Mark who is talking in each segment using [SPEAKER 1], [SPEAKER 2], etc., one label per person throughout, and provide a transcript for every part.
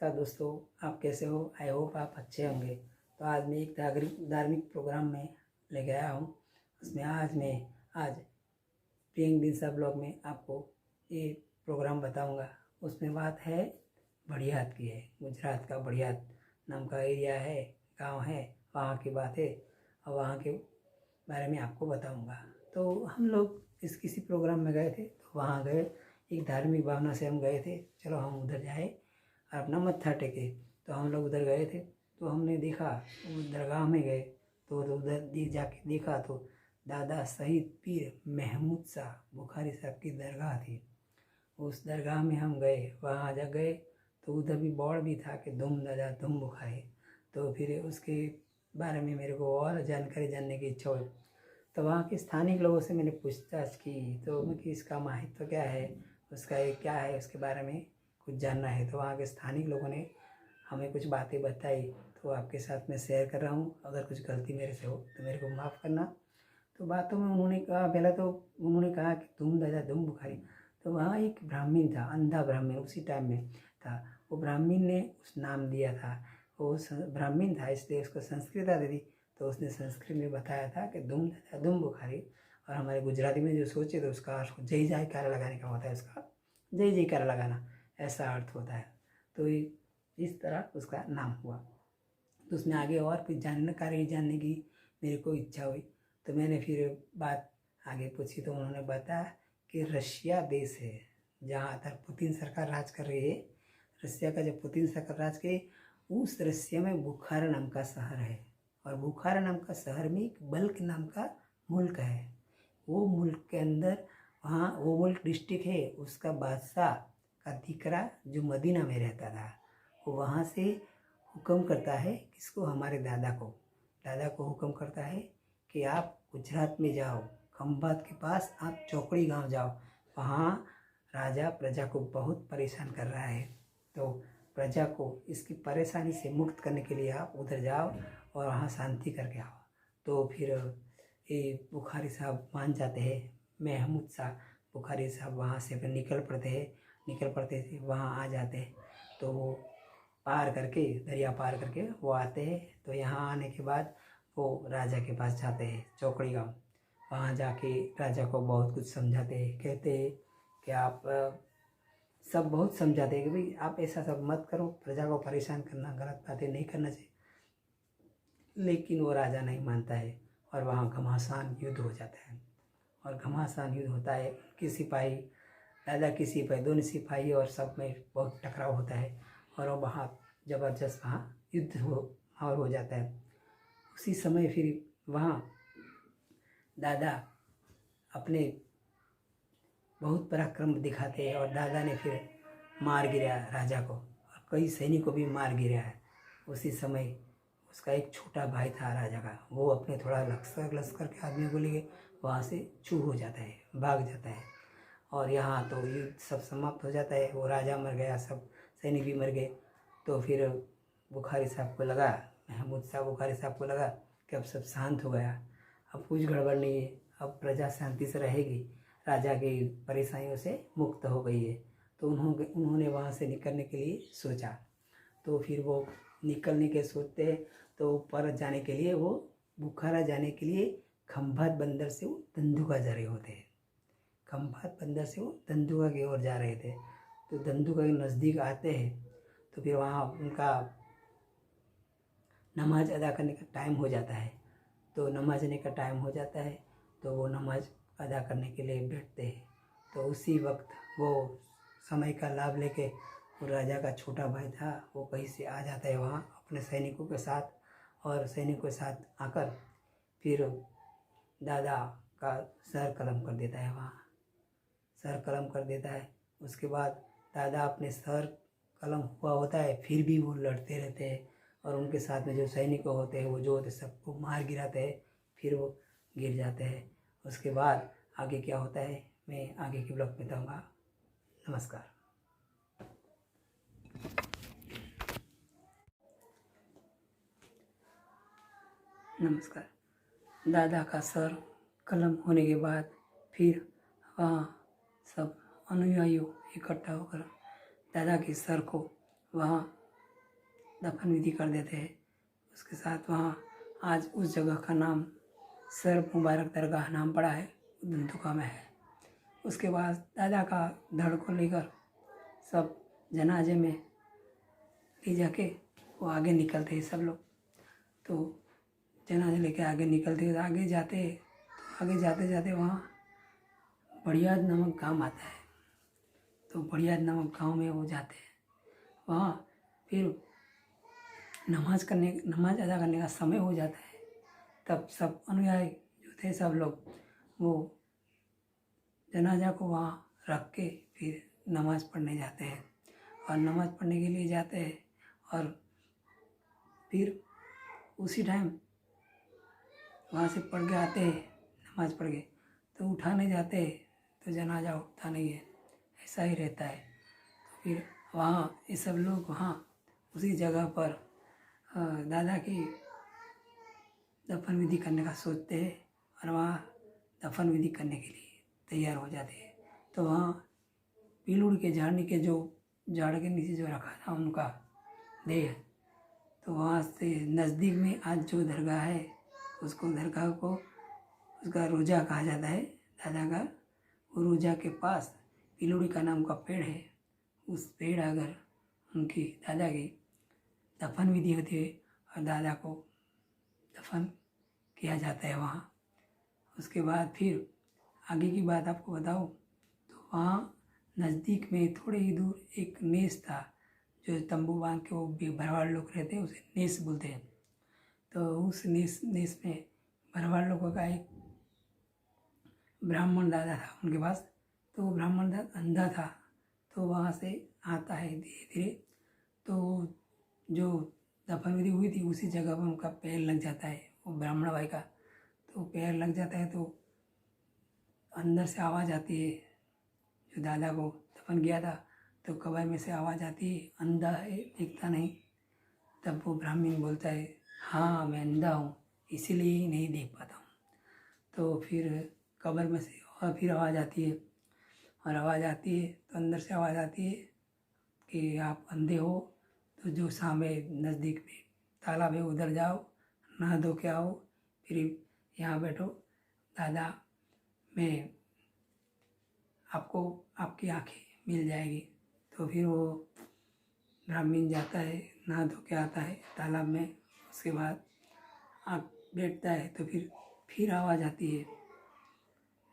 [SPEAKER 1] नमस्कार दोस्तों, आप कैसे हो? आई होप आप अच्छे होंगे। तो आज मैं एक धार्मिक प्रोग्राम में लेके आया हूँ। उसमें आज प्रियंक दिनसा ब्लॉग में आपको ये प्रोग्राम बताऊंगा। उसमें बात है बढ़ियात की है। गुजरात का बढ़ियात नाम का एरिया है, गांव है, वहाँ की बात है और वहाँ के बारे में आपको बताऊंगा। तो हम लोग किसी प्रोग्राम में गए थे, तो वहाँ गए, एक धार्मिक भावना से हम गए थे, चलो हम उधर जाए और अपना मत्था टेके। तो हम लोग उधर गए थे, तो हमने देखा, वो दरगाह में गए तो उधर जाके देखा तो दादा शहीद पीर महमूद शाह बुखारी साहब की दरगाह थी। उस दरगाह में हम गए, वहाँ जब गए तो उधर भी बोर्ड भी था कि दुम दादा दुम बुखारी। तो फिर उसके बारे में मेरे को और जानकारी जानने की इच्छा हुई। तो वहाँ के स्थानिक लोगों से मैंने पूछताछ की, तो कि इसका महत्व क्या है, उसका ये क्या है, उसके बारे में कुछ जानना है। तो वहाँ के स्थानिक लोगों ने हमें कुछ बातें बताई, तो आपके साथ मैं शेयर कर रहा हूँ। अगर कुछ गलती मेरे से हो तो मेरे को माफ़ करना। तो बातों में उन्होंने कहा, पहले तो उन्होंने कहा कि तुम दादा तुम बुखारी। तो वहाँ एक ब्राह्मण था, अंधा ब्राह्मण उसी टाइम में था। वो ब्राह्मण ने उस नाम दिया था, वो ब्राह्मण था इसलिए उसको संस्कृत आती थी। तो उसने संस्कृत में बताया था कि दुम दादा दुम बुखारी। और हमारे गुजराती में जो सोचे तो उसका अर्थ जय जयकार लगाने का होता है, उसका जय जयकार लगाना ऐसा अर्थ होता है। तो इस तरह उसका नाम हुआ। तो उसमें आगे और कुछ जानकारी जानने की मेरे को इच्छा हुई। तो मैंने फिर बात आगे पूछी, तो उन्होंने बताया कि रशिया देश है जहाँ पर पुतिन सरकार राज कर रही है। रशिया का जो पुतिन सरकार राज के, उस रशिया में बुखारा नाम का शहर है। और बुखारा नाम का शहर में एक बल्क नाम का मुल्क है। वो मुल्क के अंदर, वहाँ वो मुल्क डिस्ट्रिक्ट है, उसका बादशाह का दीकरा जो मदीना में रहता था, वो वहाँ से हुक्म करता है किसको, हमारे दादा को हुक्म करता है कि आप गुजरात में जाओ, खंभात के पास आप चौकड़ी गांव जाओ, वहाँ राजा प्रजा को बहुत परेशान कर रहा है। तो प्रजा को इसकी परेशानी से मुक्त करने के लिए आप उधर जाओ और वहाँ शांति करके आओ। तो फिर ये बुखारी साहब मान जाते हैं। महमूद शाह बुखारी साहब वहाँ से फिर निकल पड़ते थे, वहाँ आ जाते हैं। तो वो पार करके, दरिया पार करके वो आते हैं। तो यहाँ आने के बाद वो राजा के पास जाते हैं, चौकड़ी गाँव। वहाँ जाके राजा को बहुत कुछ समझाते हैं, कहते हैं कि आप सब बहुत समझाते हैं कि भाई आप ऐसा सब मत करो, प्रजा को परेशान करना, गलत बातें नहीं करना चाहिए। लेकिन वो राजा नहीं मानता है और वहाँ घमासान युद्ध हो जाता है। और घमासान युद्ध होता है कि सिपाही, दादा की सिपाही, दोनों सिपाही और सब में बहुत टकराव होता है। और वो वहाँ ज़बरदस्त वहाँ युद्ध हो जाता है। उसी समय फिर वहाँ दादा अपने बहुत पराक्रम दिखाते हैं और दादा ने फिर मार गिराया राजा को और कई सैनिक को भी मार गिराया है। उसी समय उसका एक छोटा भाई था राजा का, वो अपने थोड़ा लश्कर के आदमी को लेके वहाँ से छू हो जाता है, भाग जाता है। और यहाँ तो युद्ध सब समाप्त हो जाता है, वो राजा मर गया, सब सैनिक भी मर गए। तो फिर बुखारी साहब को लगा, महमूद शाह बुखारी साहब को लगा कि अब सब शांत हो गया, अब कुछ गड़बड़ नहीं है, अब प्रजा शांति से रहेगी, राजा की परेशानियों से मुक्त हो गई है। तो उन्होंने वहाँ से निकलने के लिए सोचा। तो फिर वो निकलने के सोचते हैं, तो ऊपर जाने के लिए, वो बुखारा जाने के लिए खंभात बंदर से वो धंधुका जा रहे होते हैं। खंभात बंदर से वो धंधुका की ओर जा रहे थे। तो धंधुका के नज़दीक आते हैं, तो फिर वहाँ उनका नमाज अदा करने का टाइम हो जाता है। तो नमाज का टाइम हो जाता है, तो वो नमाज अदा करने के लिए बैठते हैं। तो उसी वक्त वो समय का लाभ लेके, वो राजा का छोटा भाई था, वो कहीं से आ जाता है वहाँ अपने सैनिकों के साथ। और सैनिकों के साथ आकर फिर दादा का सर कलम कर देता है, वहाँ सर कलम कर देता है। उसके बाद दादा अपने सर कलम हुआ होता है, फिर भी वो लड़ते रहते हैं और उनके साथ में जो सैनिक होते हैं, वो जो होते सबको मार गिराते हैं, फिर वो गिर जाते हैं। उसके बाद आगे क्या होता है मैं आगे के ब्लॉग में बताऊँगा। नमस्कार। नमस्कार। दादा का सर कलम होने के बाद फिर वहाँ सब अनुयायियों इकट्ठा होकर दादा के सर को वहाँ दफन विधि कर देते हैं। उसके साथ वहाँ आज उस जगह का नाम सर मुबारक दरगाह नाम पड़ा है, धंधुका में है। उसके बाद दादा का धड़ को लेकर सब जनाजे में ले जाके वो आगे निकलते हैं सब लोग। तो जनाजे लेके आगे निकलते, आगे जाते तो आगे जाते जाते वहाँ बड़ियाद नामक गाँव आता है। तो बड़ियाद नामक गाँव में वो जाते हैं। वहाँ फिर नमाज अदा करने का समय हो जाता है। तब सब अनुयायी जो थे सब लोग वो जनाजा को वहाँ रख के फिर नमाज़ पढ़ने जाते हैं। और नमाज़ पढ़ने के लिए जाते हैं और फिर उसी टाइम वहाँ से पढ़ के आते हैं, नमाज़ पढ़ के तो उठाने जाते हैं तो जनाजा उठता नहीं है, ऐसा ही रहता है। तो फिर वहाँ ये सब लोग वहाँ उसी जगह पर दादा की दफन विधि करने का सोचते हैं और वहाँ दफन विधि करने के लिए तैयार हो जाते हैं। तो वहाँ पीलूड़ के झाड़ी के जो झाड़ के नीचे जो रखा था उनका देह, तो वहाँ से नज़दीक में आज जो दरगाह है उसको दरगाह को उसका रोजा कहा जाता है दादा का। वो रोजा के पास पीलूड़ी का नाम का पेड़ है। उस पेड़ अगर उनकी दादा की दफन विधि होती है और दादा को दफन किया जाता है वहाँ। उसके बाद फिर आगे की बात आपको बताऊँ तो वहाँ नज़दीक में थोड़े ही दूर एक नेस था, जो तंबू बांध के वो भरवाड़ लोग रहते हैं, उसे नेस बोलते हैं। तो उस नेस में भरवाड़ लोगों का एक ब्राह्मण दादा था उनके पास। तो वो ब्राह्मण दादा अंधा था, तो वहाँ से आता है धीरे धीरे। तो जो दफन विधि हुई थी उसी जगह पर उनका पैर लग जाता है, वो ब्राह्मण भाई का। तो पैर लग जाता है तो अंदर से आवाज़ आती है, जो दादा को दफन किया था तो कब्र में से आवाज़ आती है, अंधा है दिखता नहीं। तब वो ब्राह्मण बोलता है, हाँ मैं अंधा हूँ इसीलिए ही नहीं देख पाता हूँ। तो फिर कब्र में से और फिर आवाज़ आती है, और आवाज़ आती है तो अंदर से आवाज़ आती है कि आप अंधे हो तो जो सामने नज़दीक में तालाब है उधर जाओ, नहा धो के आओ, फिर यहाँ बैठो, दादा मैं आपको आपकी आँखें मिल जाएगी। तो फिर वो ब्राह्मण जाता है, नहा धो के आता है तालाब में। उसके बाद आँख बैठता है तो फिर आवाज़ आती है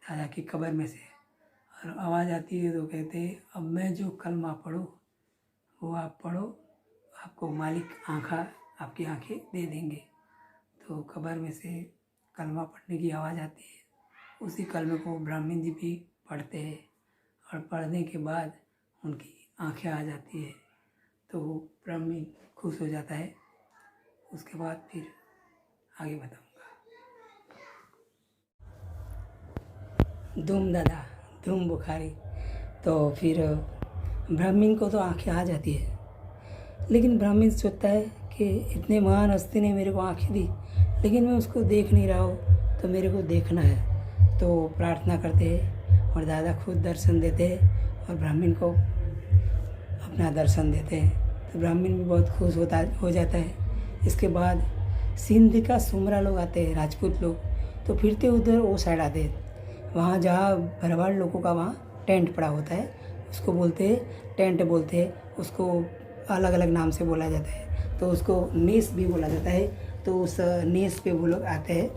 [SPEAKER 1] दादा की कब्र में से। और आवाज़ आती है तो कहते हैं, अब मैं जो कलमा पढ़ूँ वो आप पढ़ो, आपको मालिक आपकी आँखें दे देंगे। तो कब्र में से कलमा पढ़ने की आवाज़ आती है। उसी कलमे को ब्राह्मण जी भी पढ़ते हैं और पढ़ने के बाद उनकी आँखें आ जाती है तो वो ब्राह्मण खुश हो जाता है। उसके बाद फिर आगे बताऊंगा। धूम दादा धूम बुखारी। तो फिर ब्राह्मण को तो आँखें आ जाती है, लेकिन ब्राह्मण सोचता है कि इतने महान हस्ती ने मेरे को आँखें दी, लेकिन मैं उसको देख नहीं रहा हूँ, तो मेरे को देखना है। तो प्रार्थना करते हैं और दादा खुद दर्शन देते हैं और ब्राह्मण को अपना दर्शन देते हैं। तो ब्राह्मण भी बहुत खुश हो जाता है। इसके बाद सिंध का सुमरा लोग आते हैं, राजपूत लोग, तो फिरते उधर वो साइड आते हैं। वहाँ जहाँ भरवाड़ लोगों का वहाँ टेंट पड़ा होता है, उसको बोलते हैं टेंट बोलते हैं, उसको अलग अलग नाम से बोला जाता है। तो उसको नेस भी बोला जाता है। तो उस नेस पे वो लोग आते हैं,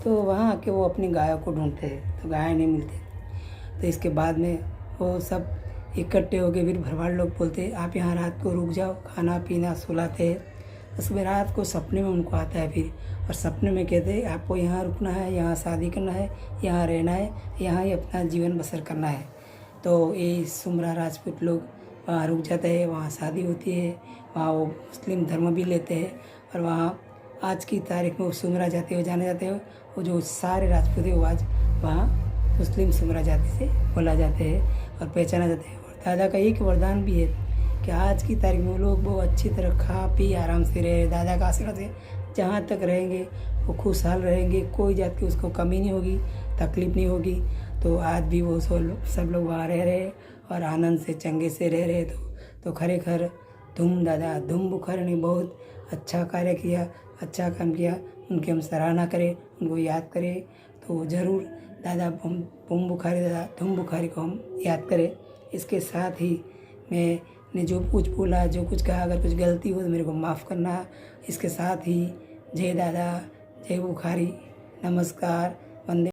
[SPEAKER 1] तो वहाँ आके वो अपनी गायों को ढूंढते हैं, तो गाय नहीं मिलती। तो इसके बाद में वो सब इकट्ठे हो गए। फिर भरवाड़ लोग बोलते हैं, आप यहाँ रात को रुक जाओ, खाना पीना सुलाते हैं। उसमें रात को सपने में उनको आता है फिर, और सपने में कहते हैं आपको यहाँ रुकना है, यहाँ शादी करना है, यहाँ रहना है, यहाँ ही अपना जीवन बसर करना है। तो ये सुमरा राजपूत लोग वहाँ रुक जाते हैं, वहाँ शादी होती है, वहाँ वो मुस्लिम धर्म भी लेते हैं। और वहाँ आज की तारीख में वो सुमरा जाति हो जाने जाते हैं। वो जो सारे राजपूत है वो आज वहाँ मुस्लिम सुमरा जाति से बोला जाते हैं और पहचाना जाते हैं। और दादा का एक वरदान भी है कि आज की तारीख में वो लोग बहुत अच्छी तरह खा पी आराम से रहे। दादा का आशीर्वाद से जहाँ तक रहेंगे वो खुशहाल रहेंगे, कोई जात की उसको कमी नहीं होगी, तकलीफ नहीं होगी। तो आज भी वो सब लोग वहाँ रह रहे और आनंद से चंगे से रह रहे। तो खरेखर धूम दादा धूम बुखारी ने बहुत अच्छा कार्य किया, अच्छा काम किया, उनकी हम सराहना करें, उनको याद करें। तो ज़रूर दादा बूम बुखारी, दादा धूम बुखारी को हम याद करें। इसके साथ ही मैंने जो कुछ बोला, जो कुछ कहा, अगर कुछ गलती हो तो मेरे को माफ़ करना। इसके साथ ही जय दादा, जय बुखारी, नमस्कार, वंदे।